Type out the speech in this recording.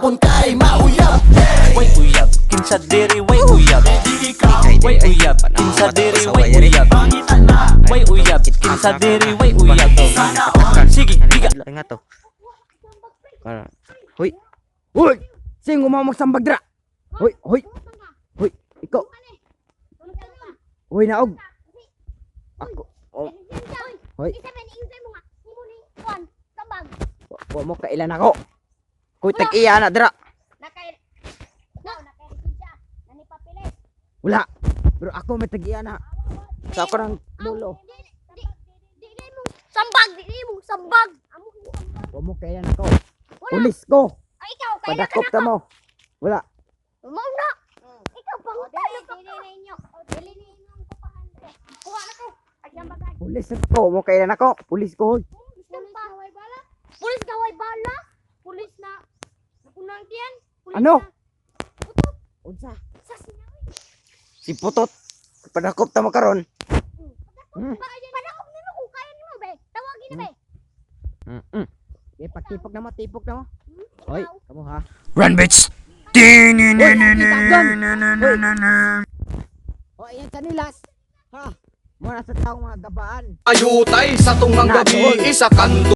hapon kay mauyab. Way uyab, kinsa diri way uyab. Way uyab, kinsa diri way uyab. Way uyab, kinsa diri way uyab. Sige, biga. Nga to. Hoy. Hoy. Sing mo magsambag dra. Hoy, hoy. Hoy, ikaw. Hoy naog. Ako. Oh. Hoy. Wa mo kailan ako. Kuy tag-iya na dra. Wala. Pero ako may tag-iya na. Sa ako ng dulo. Sambag. Wa mo kailan ako. Pulis ko. Ay, ikaw, kaya Padakop ta mo. Wala. Mau na. Ikaw pa ko. Dili ninyo. Dili ninyo kupahan. Kuha na ko. Ay, sambag. Pulis ko. Wa mo kailan ako. Pulis ko hoy. Pulis kaway bala. Pulis na. Napunang tiyan. Ano? Unsa? Si Putot. Padakop ta mo karon. Padakop nimo kung kaya nimo be. Tawagin na be. Tipok na mo, tipok na mo. Hoy, kamu ha. Run, bitch! O, ayan sa nilas. Ha? Muna sa taong mga gabaan. Ayutay sa tungang gabi, isa kanto.